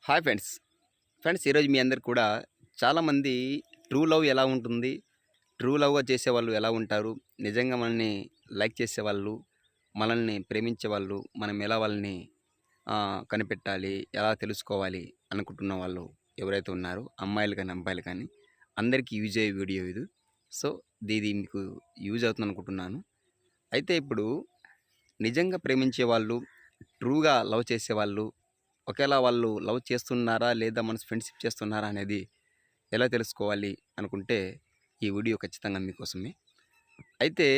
Hi friends. ఈరోజు మీ అందరికి కూడా చాలామంది ట్రూ లవ్ ఎలా ఉంటుంది? ట్రూ లవ్‌గా చేసేవాళ్ళు ఎలా ఉంటారు? నిజంగా మనల్ని లైక్ చేసేవాళ్ళు, మనల్ని ప్రేమించేవాళ్ళు, మనం ఎలా వాళ్ళని కనిపెట్టాలి, ఎలా తెలుసుకోవాలి అనుకుంటున్న వాళ్ళు ఎవరైతే ఉన్నారో అమ్మాయిలు కానీ, అబ్బాయిలు కానీ అందరికీ యూజ్ అయ్యే వీడియో ఇది. సో, ఇది మీకు యూజ్ అవుతుందనుకుంటున్నాను. అయితే ఇప్పుడు నిజంగా ప్రేమించేవాళ్ళు, ట్రూగా లవ్ చేసేవాళ్ళు ఒకేలా వాళ్ళు లవ్ చేస్తున్నారా? లేదా మన ఫ్రెండ్‌షిప్ చేస్తున్నారా? అనేది ఎలా తెలుసుకోవాలి అనుకుంటే, ఈ వీడియో ఖచ్చితంగా మీకోసమే. అయితే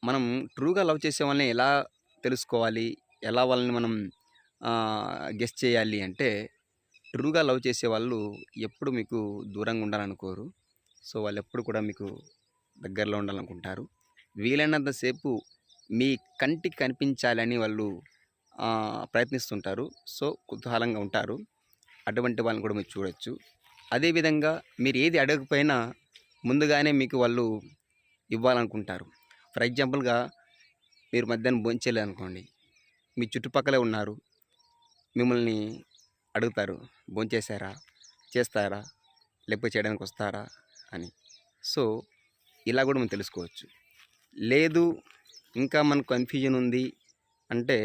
మనం ట్రూగా లవ్ చేసే వాళ్ళని ఎలా తెలుసుకోవాలి? ఎలా వాళ్ళని మనం గెస్ చేయాలి అంటే, ట్రూగా లవ్ చేసేవాళ్ళు ఎప్పుడు మీకు దూరంగా ఉండాలనుకోరు. సో, వాళ్ళెప్పుడు కూడా మీకు దగ్గరలో ఉండాలనుకుంటారు. వీలైనంత సేపు మీ కంటికి కనిపించాలని వాళ్ళు ప్రయత్నిస్తుంటారు. సో, కుతూహలంగా ఉంటారు. అటువంటి వాళ్ళని కూడా మీరు చూడొచ్చు. అదేవిధంగా మీరు ఏది అడగకపోయినా ముందుగానే మీకు వాళ్ళు ఇవ్వాలనుకుంటారు. ఫర్ ఎగ్జాంపుల్‌గా మీరు మధ్యాహ్నం భోంచేయలేదనుకోండి. మీ చుట్టుపక్కలే ఉన్నారు. మిమ్మల్ని అడుగుతారు. భోంచేశారా? చేస్తారా? లేకపోతే చేయడానికి వస్తారా? అని. సో, ఇలా కూడా మనం తెలుసుకోవచ్చు. లేదు ఇంకా మనకు కన్‌ఫ్యూజన్ ఉంది అంటే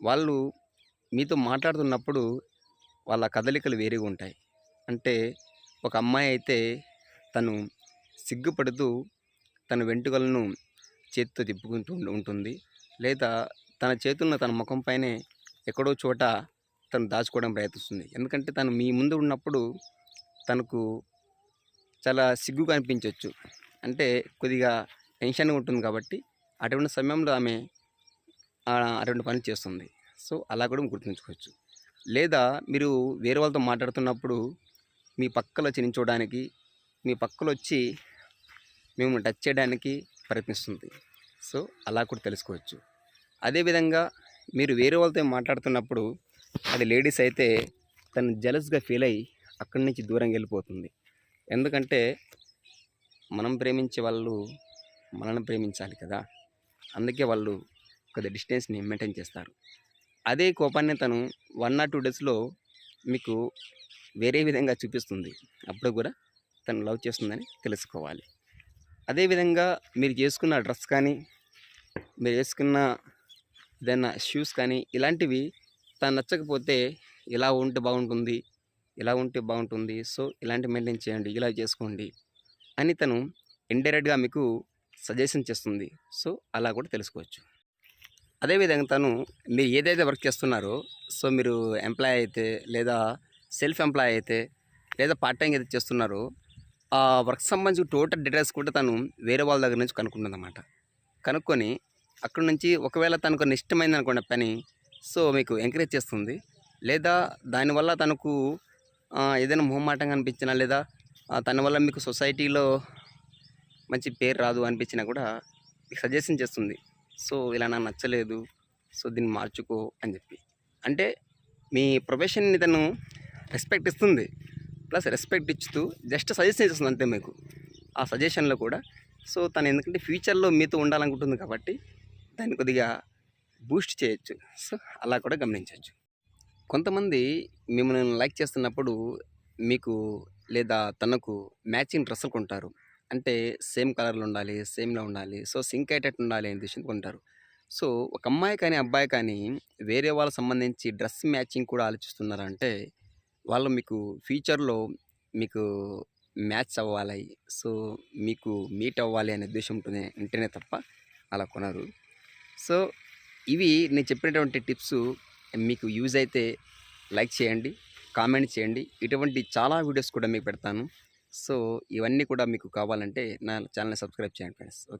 వాళ్ళు మీతో మాట్లాడుతున్నప్పుడు వాళ్ళ కదలికలు వేరేగా ఉంటాయి. అంటే ఒక అమ్మాయి అయితే తను సిగ్గుపడుతూ తన వెంట్రుకలను చేత్తో తిప్పుకుంటూ ఉంటుంది. లేదా తన చేతులను తన ముఖం పైనే ఎక్కడో చోట తను దాచుకోవడం ప్రయత్నిస్తుంది. ఎందుకంటే తను మీ ముందు ఉన్నప్పుడు తనకు చాలా సిగ్గుగా అనిపించొచ్చు. అంటే కొద్దిగా టెన్షన్‌గా ఉంటుంది కాబట్టి అటువంటి సమయంలో ఆమె అటువంటి పని చేస్తుంది. సో, అలా కూడా గుర్తుంచుకోవచ్చు. లేదా మీరు వేరే వాళ్ళతో మాట్లాడుతున్నప్పుడు మీ పక్కలో వచ్చి నించోడానికి, మీ పక్కలో వచ్చి మిమ్మల్ని టచ్ చేయడానికి ప్రయత్నిస్తుంది. సో, అలా కూడా తెలుసుకోవచ్చు. అదేవిధంగా మీరు వేరే వాళ్ళతో మాట్లాడుతున్నప్పుడు అది లేడీస్ అయితే తను జెలస్‌గా ఫీల్ అయ్యి అక్కడి నుంచి దూరంగా వెళ్ళిపోతుంది. ఎందుకంటే మనం ప్రేమించే వాళ్ళు మనల్ని ప్రేమించాలి కదా! అందుకే వాళ్ళు కొద్దిగా డిస్టెన్స్‌ని మెయింటైన్ చేస్తారు. అదే కోపాన్ని తను 1 ఆర్ 2 డేస్‌లో మీకు వేరే విధంగా చూపిస్తుంది. అప్పుడు కూడా తను లవ్ చేస్తుందని తెలుసుకోవాలి. అదేవిధంగా మీరు చేసుకున్న డ్రెస్ కానీ, మీరు వేసుకున్న ఏదైనా షూస్ కానీ ఇలాంటివి తను నచ్చకపోతే ఇలా ఉంటే బాగుంటుంది, ఇలా ఉంటే బాగుంటుంది. సో, ఇలాంటివి మెయింటైన్ చేయండి, ఇలా చేసుకోండి అని తను ఇండైరెక్ట్‌గా మీకు సజెషన్ చేస్తుంది. సో, అలా కూడా తెలుసుకోవచ్చు. అదేవిధంగా తను మీరు ఏదైతే వర్క్ చేస్తున్నారో, సో మీరు ఎంప్లాయ్ అయితే లేదా సెల్ఫ్ ఎంప్లాయ్ అయితే లేదా పార్ట్ టైం ఏదైతే చేస్తున్నారో ఆ వర్క్ సంబంధించి టోటల్ డీటెయిల్స్ కూడా తను వేరే వాళ్ళ దగ్గర నుంచి కనుక్కుంటుందన్నమాట. కనుక్కొని అక్కడి నుంచి ఒకవేళ తనకు ఇష్టమైంది అనుకోండి పని, సో మీకు ఎంకరేజ్ చేస్తుంది. లేదా దానివల్ల తనకు ఏదైనా మొహమాటంగా అనిపించినా లేదా తన వల్ల మీకు సొసైటీలో మంచి పేరు రాదు అనిపించినా కూడా మీకు సజెషన్ చేస్తుంది. సో, ఇలా నాకు నచ్చలేదు. సో, దీన్ని మార్చుకో అని చెప్పి. అంటే మీ ప్రొఫెషన్‌ని తను రెస్పెక్ట్ ఇస్తుంది. ప్లస్ రెస్పెక్ట్ ఇచ్చుతూ జస్ట్ సజెషన్ ఇస్తుంది అంతే మీకు. ఆ సజెషన్‌లో కూడా సో, తను ఎందుకంటే ఫ్యూచర్‌లో మీతో ఉండాలనుకుంటుంది కాబట్టి దాన్ని కొద్దిగా బూస్ట్ చేయొచ్చు. సో, అలా కూడా గమనించొచ్చు. కొంతమంది మిమ్మల్ని లైక్ చేస్తున్నప్పుడు మీకు లేదా తనకు మ్యాచింగ్ డ్రెస్సులు కొంటారు. అంటే సేమ్ కలర్‌లో ఉండాలి, సేమ్‌లో ఉండాలి. సో, సింక్ అయ్యేటట్టు ఉండాలి అనే ఉద్దేశంతో కొంటారు. సో, ఒక అమ్మాయి కానీ, అబ్బాయి కానీ వేరే వాళ్ళకి సంబంధించి డ్రెస్ మ్యాచింగ్ కూడా ఆలోచిస్తున్నారంటే, వాళ్ళు మీకు ఫ్యూచర్‌లో మీకు మ్యాచ్ అవ్వాలి. సో, మీకు మీట్ అవ్వాలి అనే ఉద్దేశంతోనే ఉంటేనే తప్ప అలా కొనరు. సో, ఇవి నేను చెప్పినటువంటి టిప్స్ మీకు యూజ్ అయితే లైక్ చేయండి, కామెంట్ చేయండి. ఇటువంటి చాలా వీడియోస్ కూడా మీకు పెడతాను. సో, ఇవన్నీ కూడా మీకు కావాలంటే నా ఛానల్‌ని సబ్స్క్రైబ్ చేయండి ఫ్రెండ్స్. ఓకే.